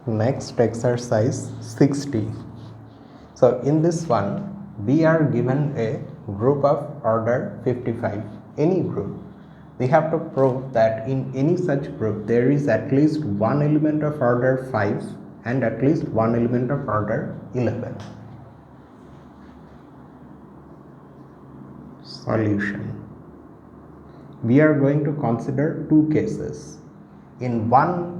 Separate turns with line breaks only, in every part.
Next, exercise 60. So in this one, we are given a group of order 55, any group. We have to prove that in any such group there is at least one element of order 5 and at least one element of order 11. Solution. We are going to consider two cases. In one,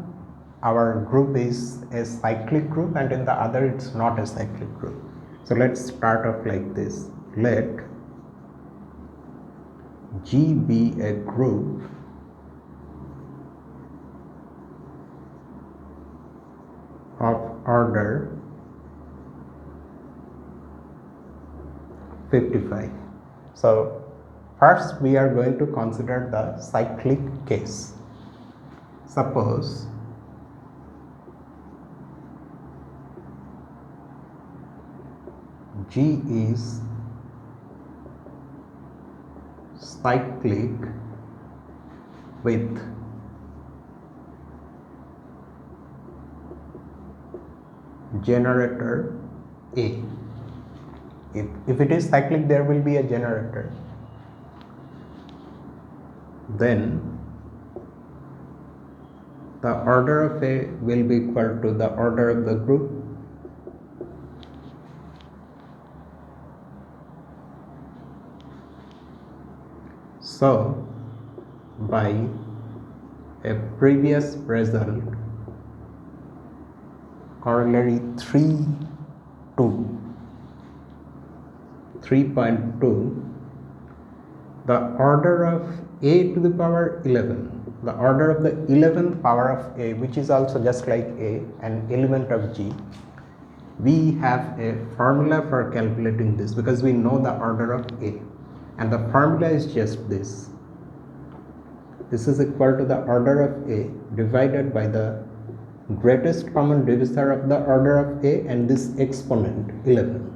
our group is a cyclic group, and in the other it's not a cyclic group. So let's start off like this. Let G be a group of order 55. So first we are going to consider the cyclic case. Suppose G is cyclic with generator A. If it is cyclic, there will be a generator. Then the order of A will be equal to the order of the group. So, by a previous result, corollary 3.2, the order of A to the power 11, the order of the 11th power of A, which is also just like A, an element of G. We have a formula for calculating this because we know the order of A, and the formula is just this. This is equal to the order of A divided by the greatest common divisor of the order of A and this exponent 11.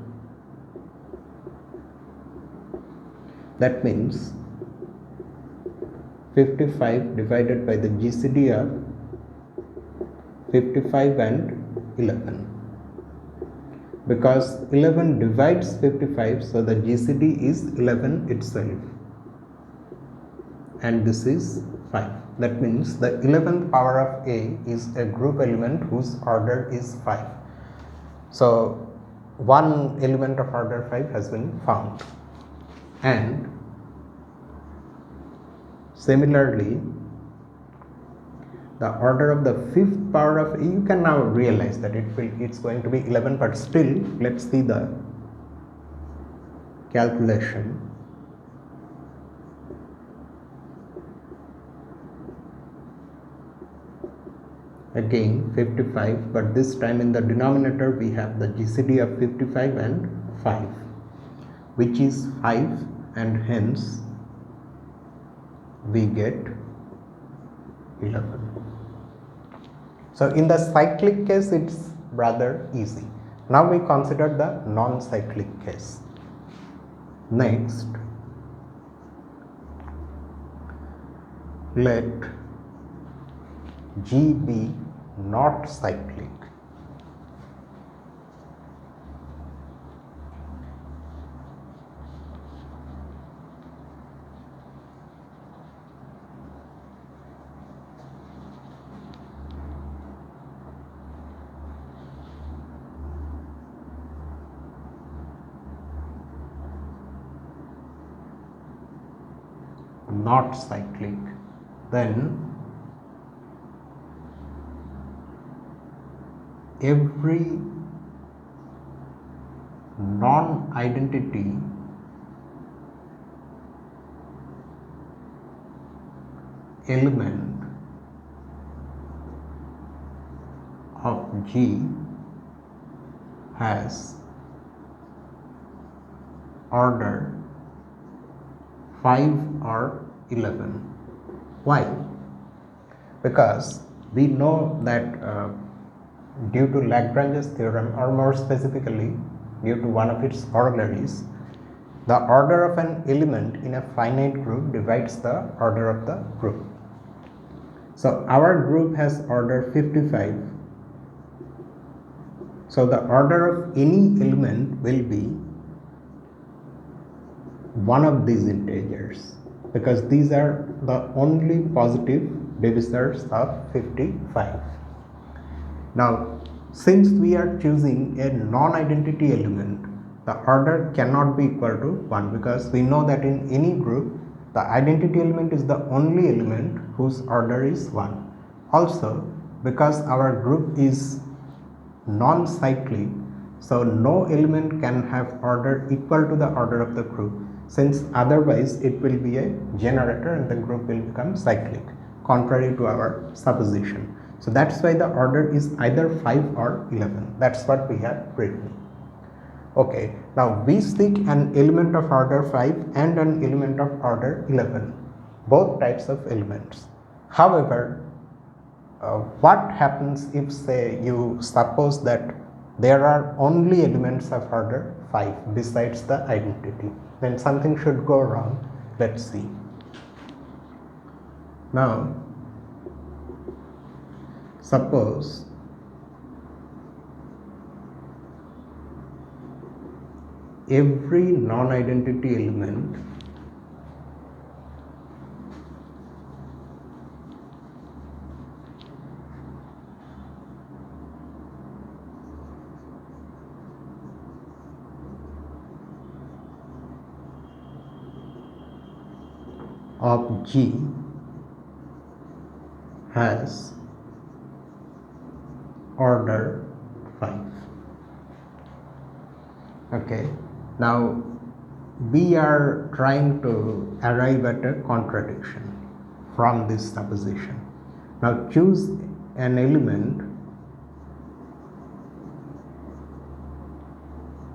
That means 55 divided by the GCD of 55 and 11. Because 11 divides 55, so the GCD is 11 itself. And this is 5. That means the 11th power of A is a group element whose order is 5. So one element of order 5 has been found. And similarly, the order of the 5th power of A, you can now realize that it's going to be 11, but still let's see the calculation. Again 55, but this time in the denominator we have the GCD of 55 and 5, which is 5, and hence we get 11. So in the cyclic case it's rather easy. Now we consider the non-cyclic case. Next, let G be not cyclic. Not cyclic, then every non-identity element of G has order 5 or 11. Why? Because we know that due to Lagrange's theorem, or more specifically due to one of its corollaries, the order of an element in a finite group divides the order of the group. So our group has order 55 So the order of any element will be one of these integers, because these are the only positive divisors of 55. Now, since we are choosing a non-identity element, the order cannot be equal to 1, because we know that in any group the identity element is the only element whose order is 1. Also, because our group is non-cyclic, so no element can have order equal to the order of the group, since otherwise it will be a generator and the group will become cyclic, contrary to our supposition. So that's why the order is either 5 or 11. That's what we have written. Okay, now we seek an element of order 5 and an element of order 11, both types of elements. However, what happens if, say, you suppose that there are only elements of order 5 besides the identity? Then something should go wrong. Let's see. Now, suppose every non-identity element of G has order 5. Okay, now we are trying to arrive at a contradiction from this supposition. Now choose an element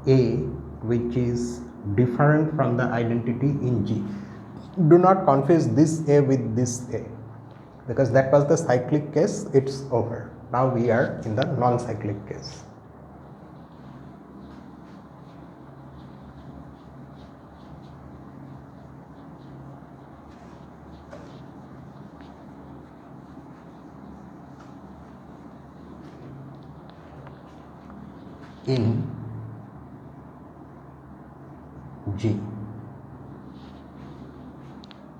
A which is different from the identity in G. Do not confuse this A with this A, because that was the cyclic case. It's over. Now we are in the non-cyclic case. In G,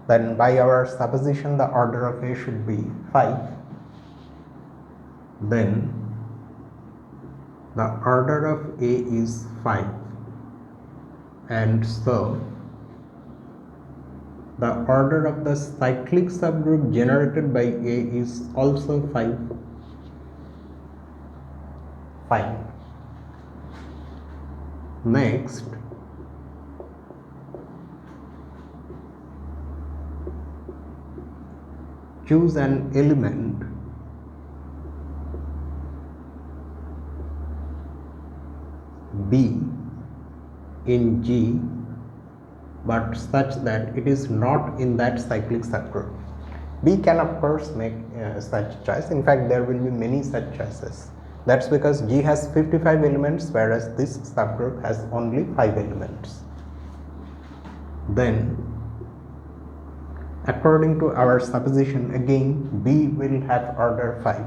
then by our supposition the order of A should be 5. Then the order of A is 5, and so the order of the cyclic subgroup generated by A is also 5. Fine. Next, choose an element B in G, but such that it is not in that cyclic subgroup. B can of course make such choice. In fact, there will be many such choices. That's because G has 55 elements, whereas this subgroup has only 5 elements. Then, according to our supposition, again B will have order 5.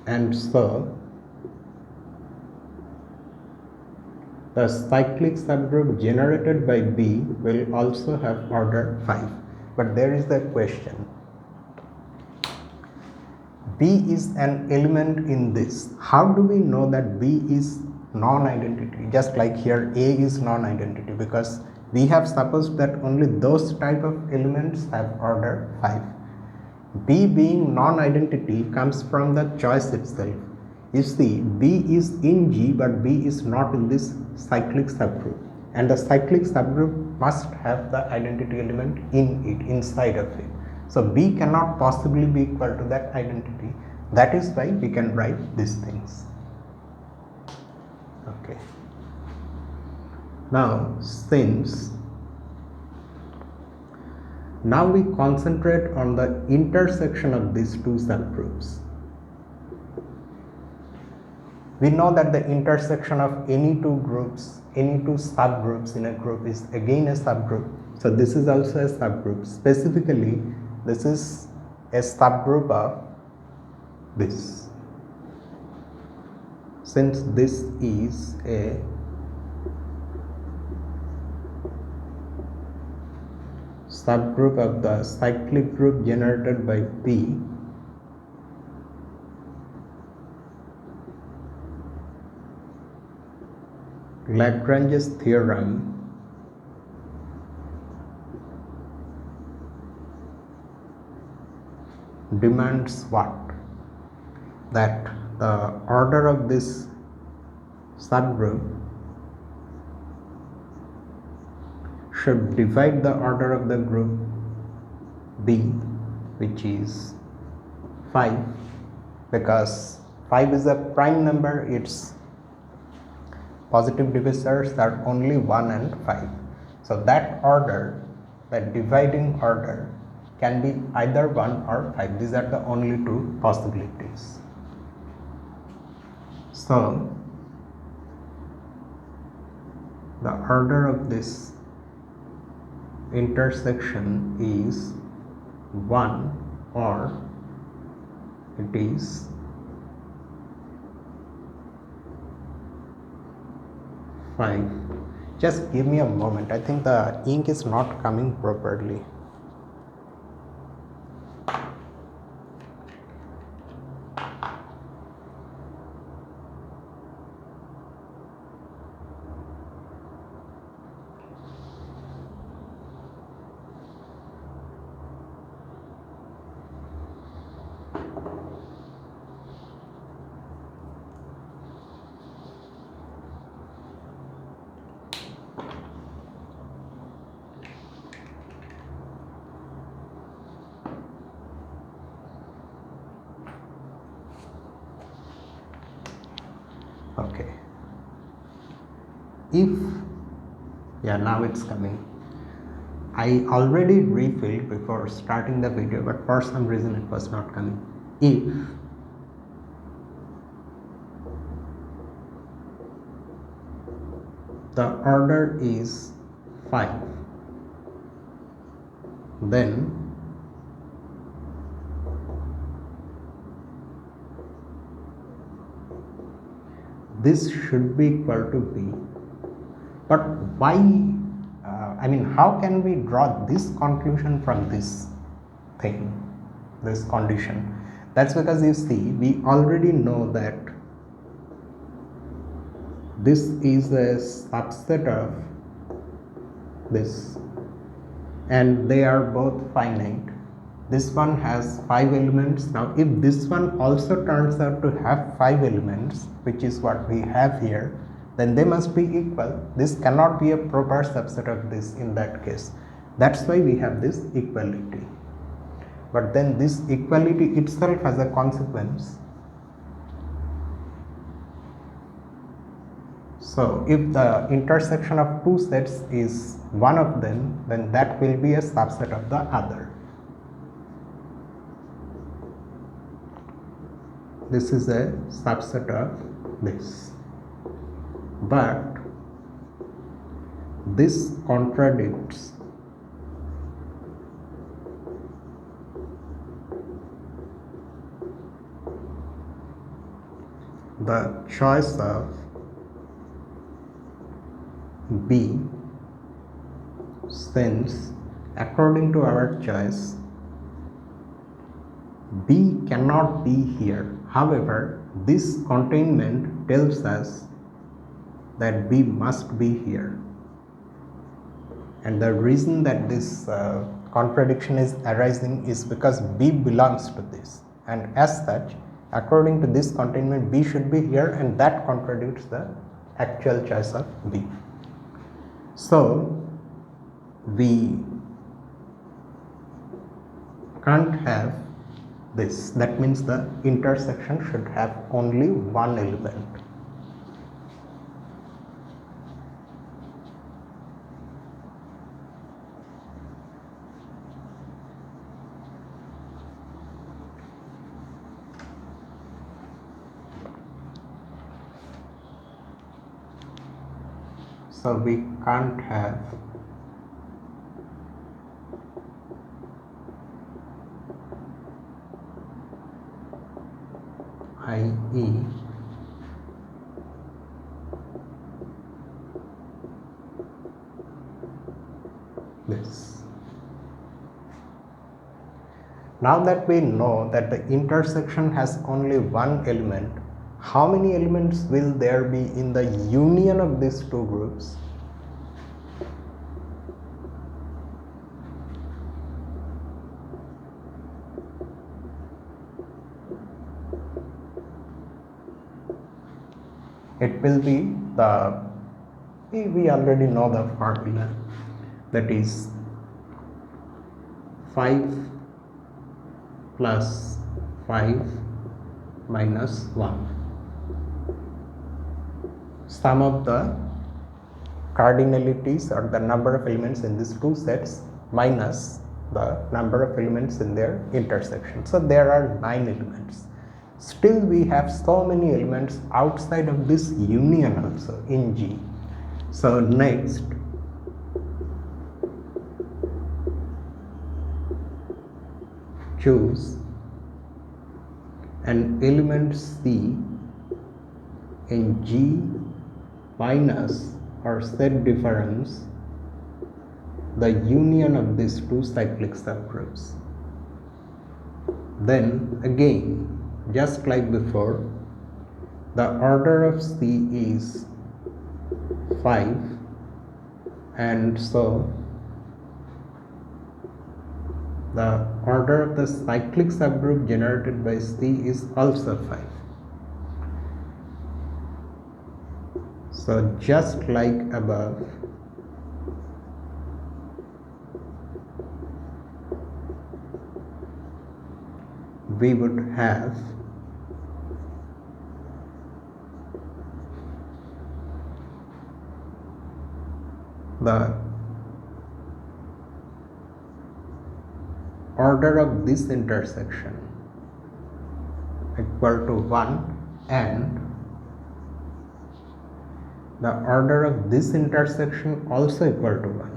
And so the cyclic subgroup generated by B will also have order 5. But there is the question. B is an element in this. How do we know that B is non-identity? Just like here A is non-identity, because we have supposed that only those type of elements have order 5. B being non-identity comes from the choice itself. You see, B is in G, but B is not in this cyclic subgroup, and the cyclic subgroup must have the identity element in it, inside of it. So B cannot possibly be equal to that identity. That is why we can write these things. Okay. Now, now we concentrate on the intersection of these two subgroups. We know that the intersection of any two groups, any two subgroups in a group is again a subgroup. So this is also a subgroup. Specifically, this is a subgroup of this. Since this is a subgroup of the cyclic group generated by P, Lagrange's theorem demands what? That the order of this subgroup should divide the order of the group B, which is 5, because 5 is a prime number, its positive divisors are only 1 and 5. So that order, that dividing order, can be either 1 or 5. These are the only two possibilities. So the order of this intersection is 1 or it is 5. Just give me a moment. I think the ink is not coming properly. Okay, now it's coming. I already refilled before starting the video, but for some reason it was not coming. If the order is 5, then this should be equal to B. But why, how can we draw this conclusion from this thing, this condition? That's because you see, we already know that this is a subset of this and they are both finite. This one has 5 elements. Now if this one also turns out to have 5 elements, which is what we have here, then they must be equal. This cannot be a proper subset of this in that case. That's why we have this equality. But then this equality itself has a consequence. So if the intersection of two sets is one of them, then that will be a subset of the other. This is a subset of this. But this contradicts the choice of B, since according to our choice B cannot be here. However, this containment tells us that B must be here, and the reason that this contradiction is arising is because B belongs to this, and as such, according to this containment, B should be here, and that contradicts the actual choice of B. So we can't have this. That means the intersection should have only one element. So we can't have i.e. this. Now that we know that the intersection has only one element, how many elements will there be in the union of these two groups? It will be we already know the formula, that is 5 plus 5 minus 1. Sum of the cardinalities or the number of elements in these two sets minus the number of elements in their intersection. So there are 9 elements. Still we have so many elements outside of this union also in G. So next, choose an element C in G minus or set difference the union of these two cyclic subgroups. Then again, just like before, the order of C is 5, and so the order of the cyclic subgroup generated by C is also 5. So just like above, we would have the order of this intersection equal to 1 and the order of this intersection also equal to 1.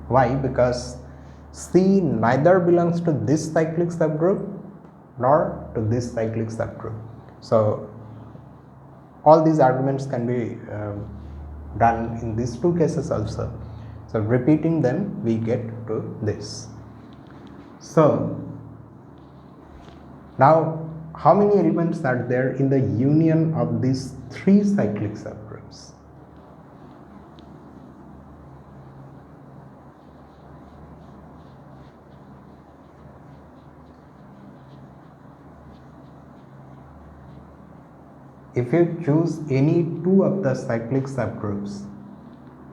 Why? Because C neither belongs to this cyclic subgroup nor to this cyclic subgroup. So all these arguments can be done in these two cases also. So repeating them, we get to this. So now how many elements are there in the union of these three cyclic subgroups? If you choose any two of the cyclic subgroups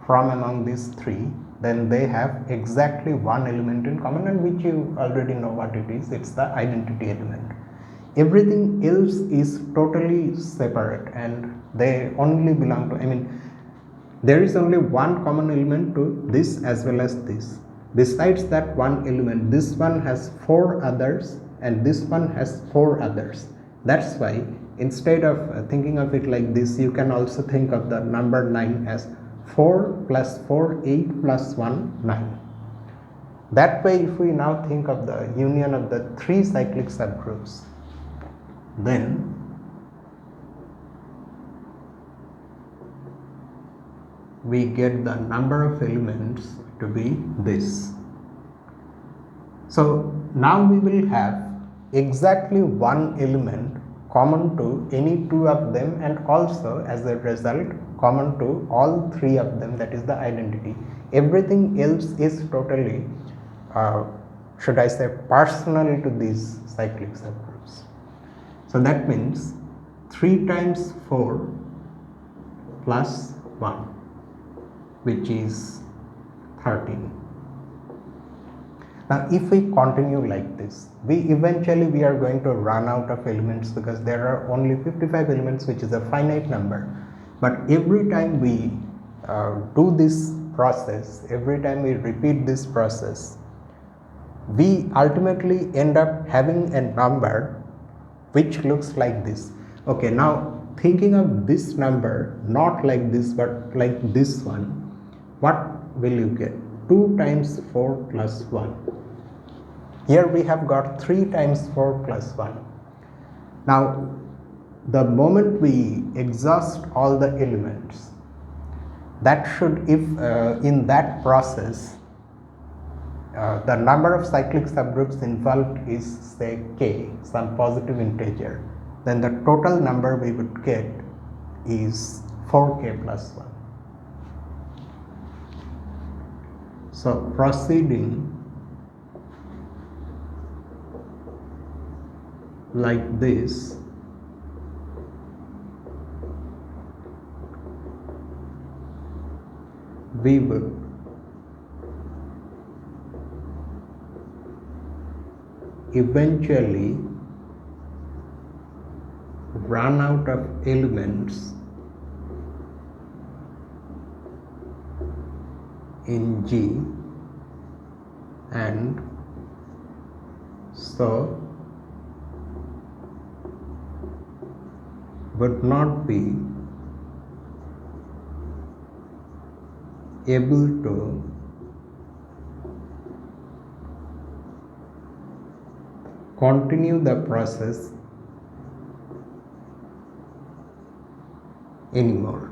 from among these three, then they have exactly one element in common, and which you already know what it is. It's the identity element. Everything else is totally separate and they only belong to, there is only one common element to this as well as this. Besides that one element, this one has 4 others and this one has 4 others. That's why instead of thinking of it like this, you can also think of the number 9 as 4 plus 4, 8 plus 1, 9. That way, if we now think of the union of the three cyclic subgroups, then we get the number of elements to be this. So now we will have exactly one element common to any two of them, and also as a result common to all three of them, that is the identity. Everything else is totally should I say personal to these cyclic subgroups. So that means 3 times 4 plus 1, which is 13. Now if we continue like this, we are going to run out of elements, because there are only 55 elements, which is a finite number. But every time we do this process, every time we repeat this process, we ultimately end up having a number which looks like this. Okay, now thinking of this number not like this but like this one, what will you get? 2 times 4 plus 1. Here we have got 3 times 4 plus 1. Now, the moment we exhaust all the elements, that should, if in that process the number of cyclic subgroups involved is say k, some positive integer, then the total number we would get is 4k plus 1. So proceeding like this, we would eventually run out of elements in G, and so would not be able to continue the process anymore.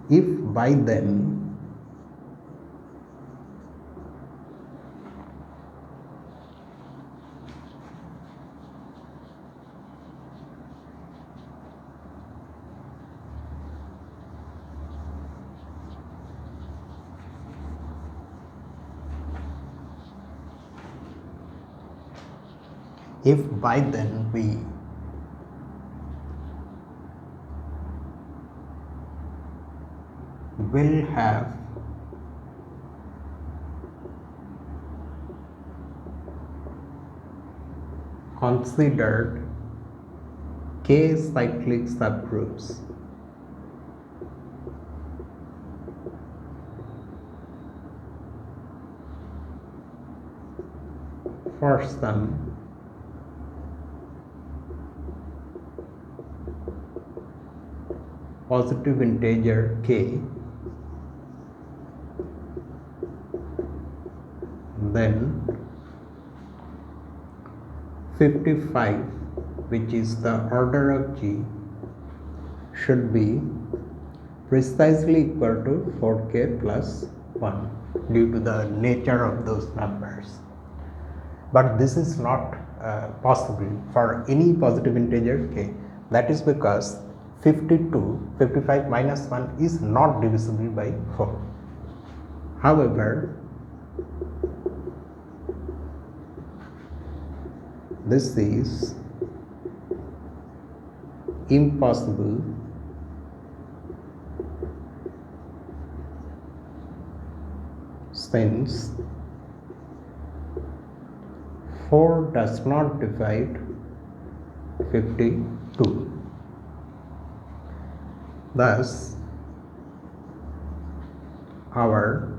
If by then we will have considered k cyclic subgroups for some positive integer k, then 55, which is the order of G, should be precisely equal to 4k plus 1 due to the nature of those numbers. But this is not possible for any positive integer k. That is because 55 minus 1 is not divisible by 4. However, this is impossible since 4 does not divide 52. Thus, our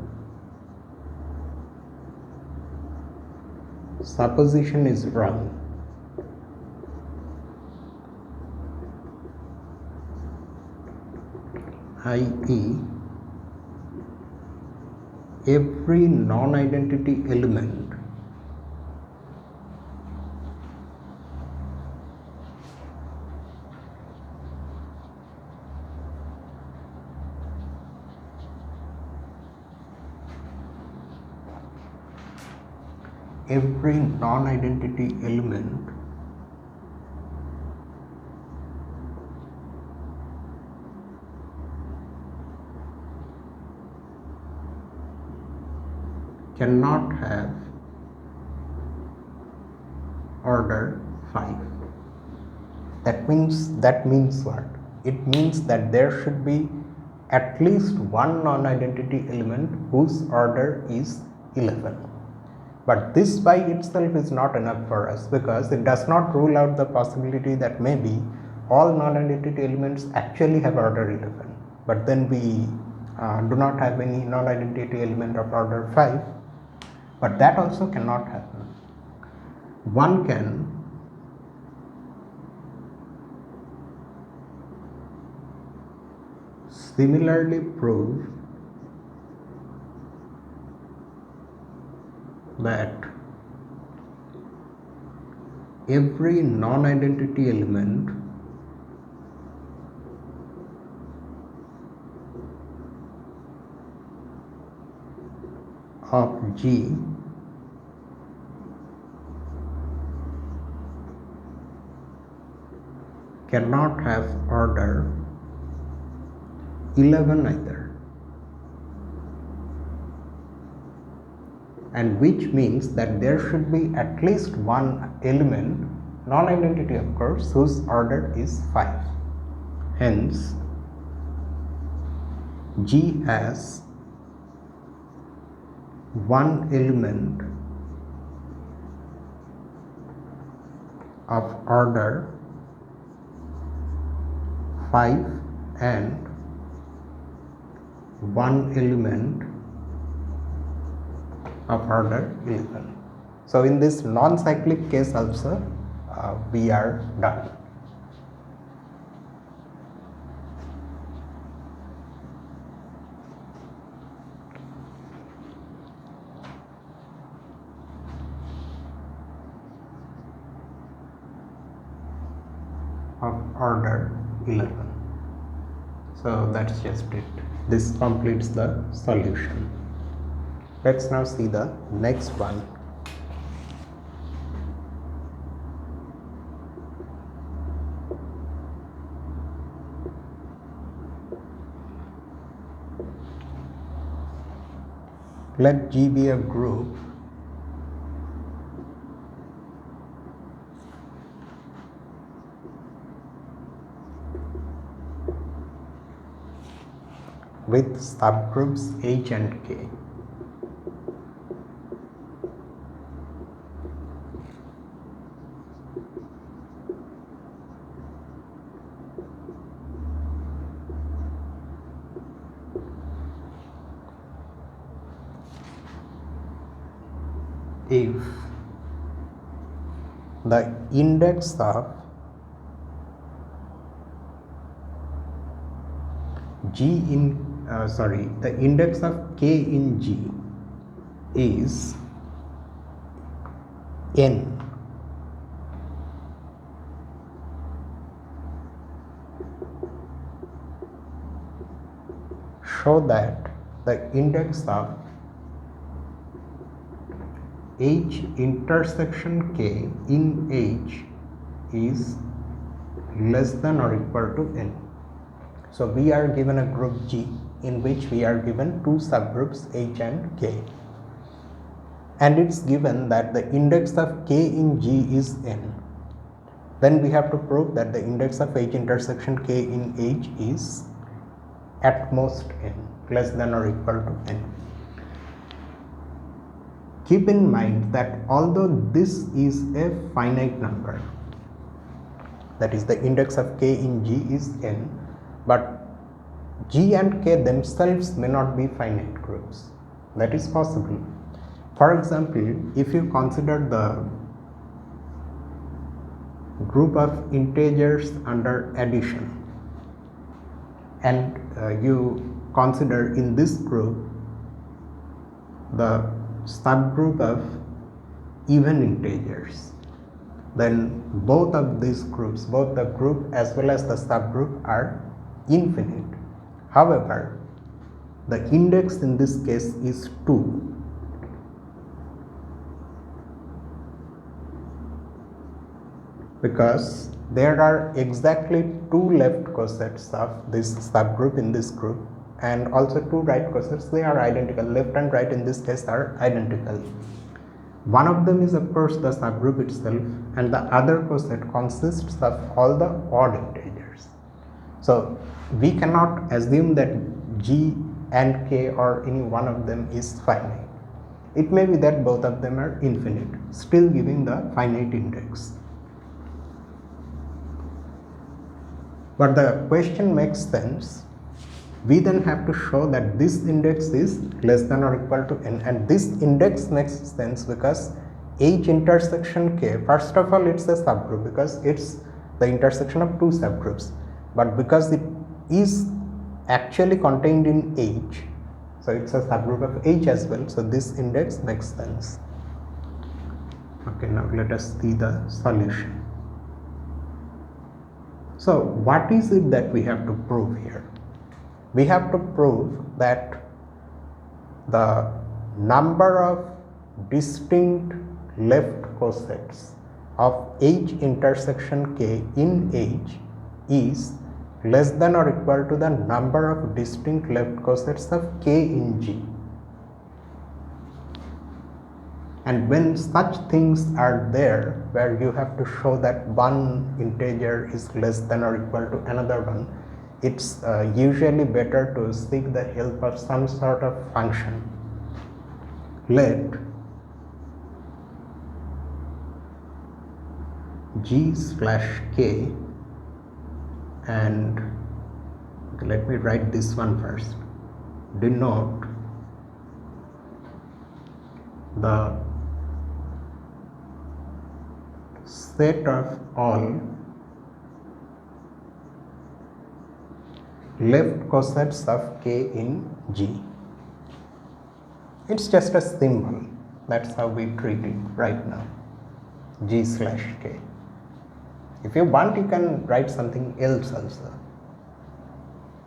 supposition is wrong. i.e., every non-identity element cannot have order 5. That means what? It means that there should be at least one non-identity element whose order is 11. But this by itself is not enough for us, because it does not rule out the possibility that maybe all non-identity elements actually have order 11, but then we do not have any non-identity element of order 5, but that also cannot happen. One can similarly prove that every non-identity element of G cannot have order 11 either, and which means that there should be at least one element, non-identity of course, whose order is 5. Hence G has one element of order 5 and one element of order 11. So in this non-cyclic case also we are done. Of order 11. So that's just it. This completes the solution. Let's now see the next one. Let G be a group with subgroups H and K. If the index of G in the index of K in G is n, show that the index of H intersection K in H is less than or equal to n. So we are given a group G in which we are given two subgroups H and K, and it's given that the index of K in G is n. Then we have to prove that the index of H intersection K in H is at most n, less than or equal to n. Keep in mind that although this is a finite number, that is the index of K in G is n, but G and K themselves may not be finite groups. That is possible. For example, if you consider the group of integers under addition, and you consider in this group the subgroup of even integers, then both of these groups, both the group as well as the subgroup, are infinite. However, the index in this case is 2. Because there are exactly 2 left cosets of this subgroup in this group, and also 2 right cosets. They are identical. Left and right in this case are identical. One of them is of course the subgroup itself, and the other coset consists of all the odd integers. So we cannot assume that G and K or any one of them is finite. It may be that both of them are infinite, still giving the finite index. But the question makes sense. We then have to show that this index is less than or equal to n, and this index makes sense because H intersection K, first of all it's a subgroup because it's the intersection of 2 subgroups, but because it is actually contained in H, so it's a subgroup of H as well, so this index makes sense. Okay, now let us see the solution. So what is it that we have to prove here? We have to prove that the number of distinct left cosets of H intersection K in H is less than or equal to the number of distinct left cosets of K in G. And when such things are there, where you have to show that one integer is less than or equal to another one, it's usually better to seek the help of some sort of function. Let G slash K, and let me write this one first, denote the set of all left cosets of K in G. It's just a symbol. That's how we treat it right now. G slash K. If you want, you can write something else also.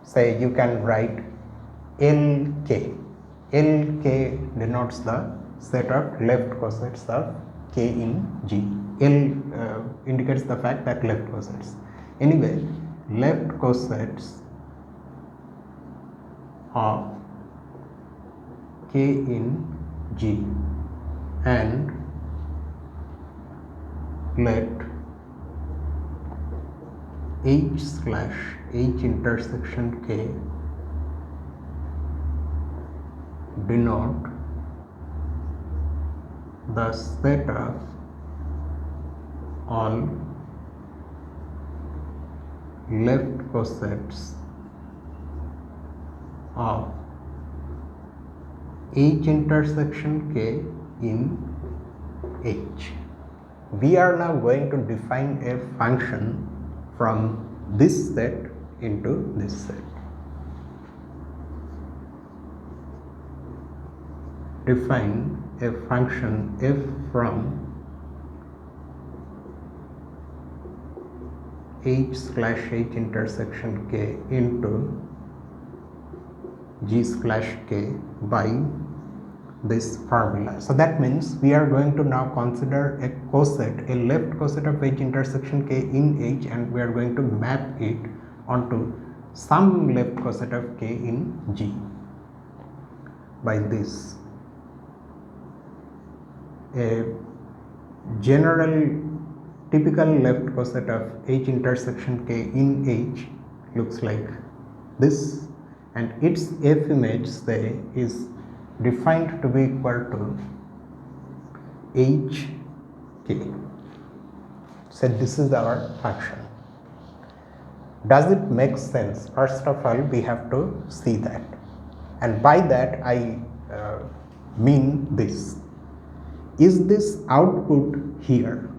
Say you can write LK. LK denotes the set of left cosets of K in G. L indicates the fact that left cosets. Anyway, left cosets of K in G, and let H slash H intersection K denote the set of all left cosets of H intersection K in H. We are now going to define a function from this set into this set. Define a function f from H slash H intersection K into G slash K by this formula. So that means we are going to now consider a coset, a left coset of H intersection K in H, and we are going to map it onto some left coset of K in G by this. A general typical left coset of H intersection K in H looks like this, and its F image, say, is defined to be equal to HK. So this is our function. Does it make sense? First of all, we have to see that, and by that I mean this. Is this output here?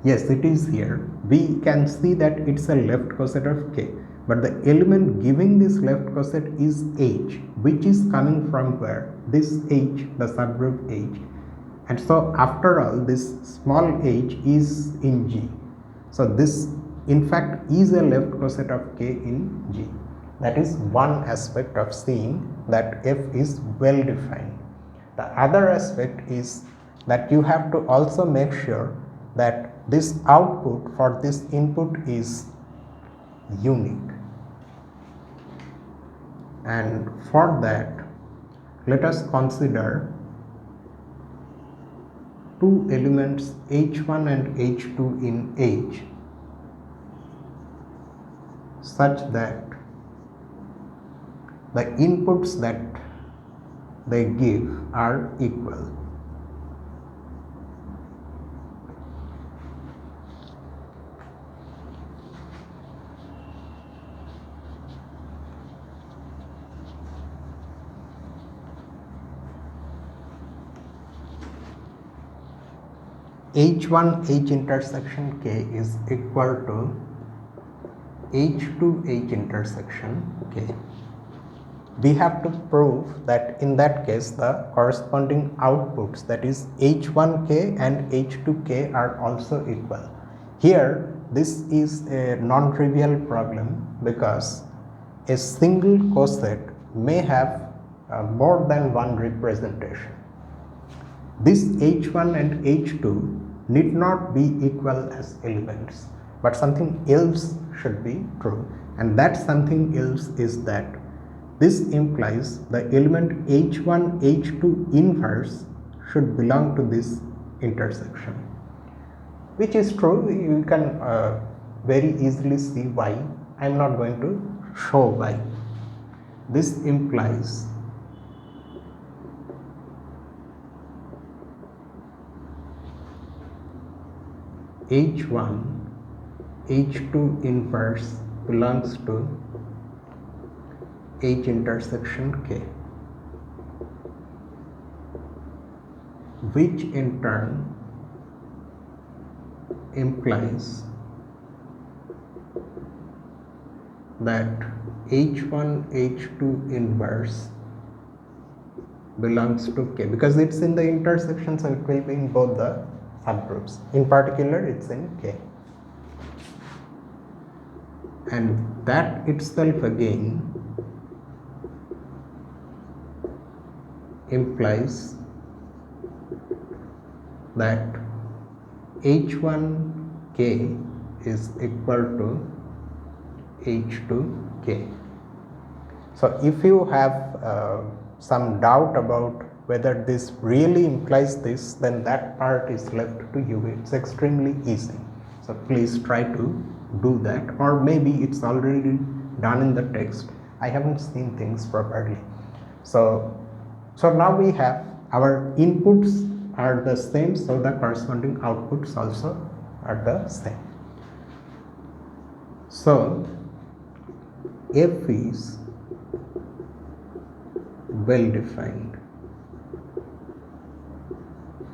Yes, it is here. We can see that it's a left coset of K, but the element giving this left coset is H, which is coming from where? This H, the subgroup H. And so after all, this small h is in G. So this in fact is a left coset of K in G. That is one aspect of seeing that F is well defined. The other aspect is that you have to also make sure that this output for this input is unique, and for that let us consider two elements H1 and H2 in H such that the inputs that they give are equal. H1 H intersection K is equal to H2 H intersection K. we have to prove that in that case the corresponding outputs, that is h1k and h2k, are also equal. Here this is a non-trivial problem because a single coset may have more than one representation. This h1 and h2 need not be equal as elements, but something else should be true, and that something else is that this implies the element h1 h2 inverse should belong to this intersection, which is true. You can very easily see why. I am not going to show why. This implies h1 h2 inverse belongs to h intersection k, which in turn implies that h1 h2 inverse belongs to k, because it's in the intersection, so it will be in both the subgroups. In particular, it's in k, and that itself again implies that h1k is equal to h2k. So if you have some doubt about whether this really implies this, then that part is left to you. It's extremely easy. So please try to do that, or maybe it's already done in the text. I haven't seen things properly. So now we have our inputs are the same, so the corresponding outputs also are the same. So f is well defined.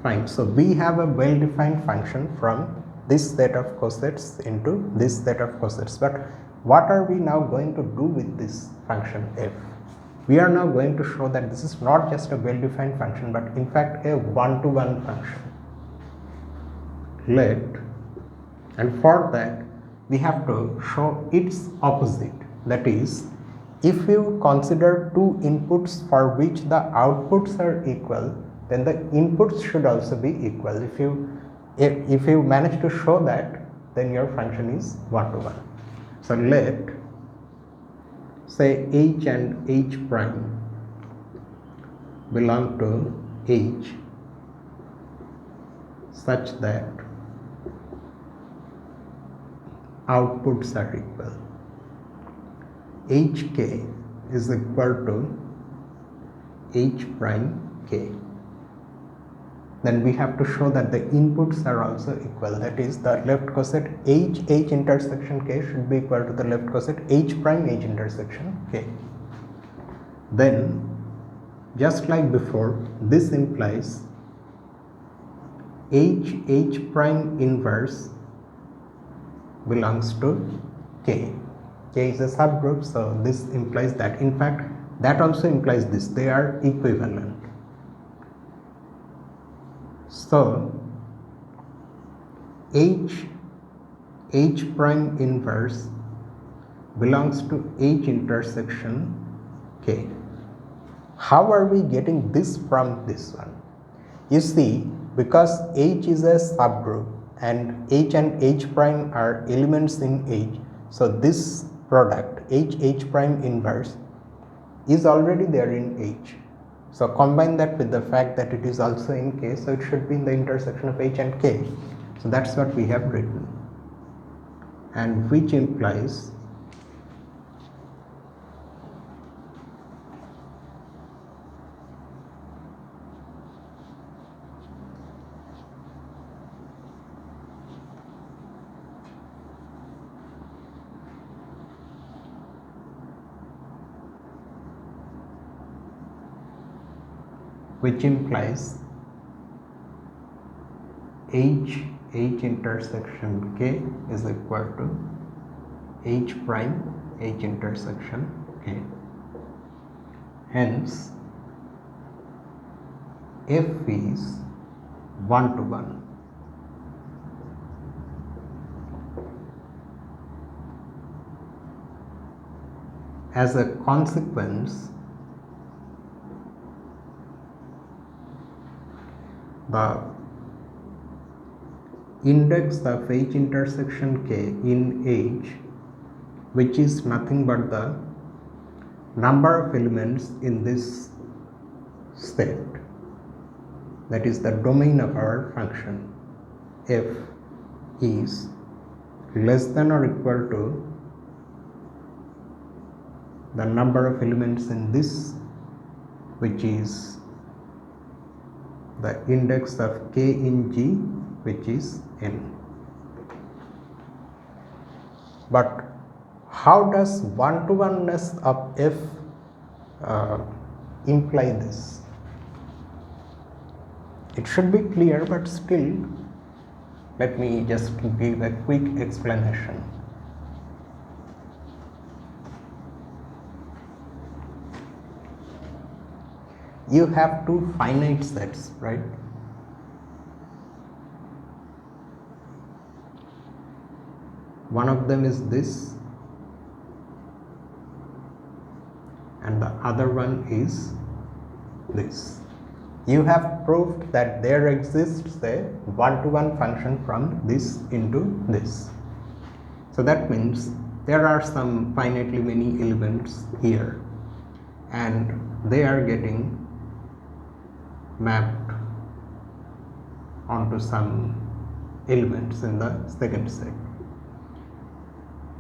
Fine. So we have a well defined function from this set of cosets into this set of cosets. But what are we now going to do with this function f? We are now going to show that this is not just a well defined function, but in fact a one-to-one function. And for that we have to show its opposite. That is, if you consider two inputs for which the outputs are equal, then the inputs should also be equal. If you manage to show that, then your function is one-to-one. So let say h and h prime belong to h such that outputs are equal. hk is equal to h prime k. Then we have to show that the inputs are also equal. That is, the left coset h intersection k should be equal to the left coset h prime h intersection k. Then, just like before, this implies h prime inverse belongs to k. K is a subgroup, so this implies that. In fact, that also implies this. They are equivalent. So h prime inverse belongs to h intersection k. How are we getting this from this one? You see, because h is a subgroup and h prime are elements in h, so this product h prime inverse is already there in h. So combine that with the fact that it is also in k, so it should be in the intersection of h and k. So that's what we have written, and which implies h intersection k is equal to h prime h intersection k. Hence F is 1 to 1. As a consequence, the index of H intersection K in H, which is nothing but the number of elements in this set, that is the domain of our function, f is less than or equal to the number of elements in this, which is the index of K in G, which is n. But how does one-to-oneness of f imply this? It should be clear, but still let me just give a quick explanation. You have two finite sets, right? One of them is this and the other one is this. You have proved that there exists a one-to-one function from this into this. So that means there are some finitely many elements here and they are getting mapped onto some elements in the second set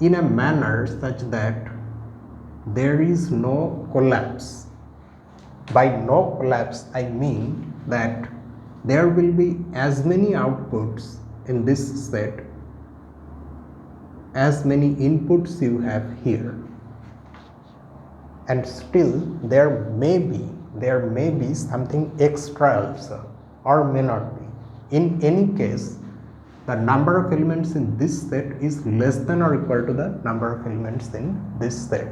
in a manner such that there is no collapse. By no collapse, I mean that there will be as many outputs in this set as many inputs you have here, and still there may be something extra also, or may not be. In any case, the number of elements in this set is less than or equal to the number of elements in this set,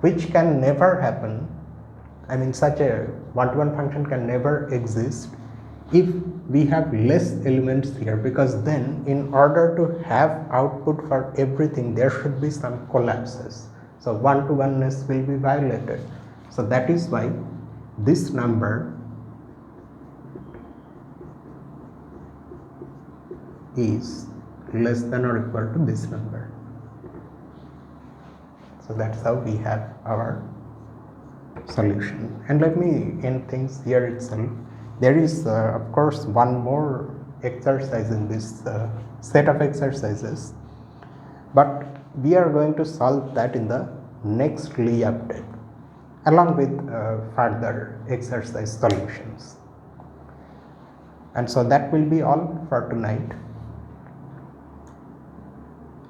which can never happen. I mean, such a one-to-one function can never exist if we have less elements here, because then in order to have output for everything there should be some collapses. So one-to-oneness will be violated. So that is why this number is less than or equal to this number. So that's how we have our solution. And let me end things here itself. There is of course one more exercise in this set of exercises, but we are going to solve that in the next Lee update along with further exercise solutions. And so that will be all for tonight,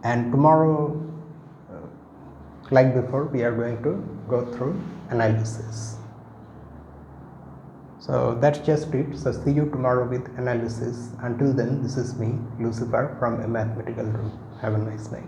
and tomorrow like before we are going to go through analysis. So that's just it. So see you tomorrow with analysis. Until then, this is me, Lucifer, from A Mathematical Room. Have a nice night.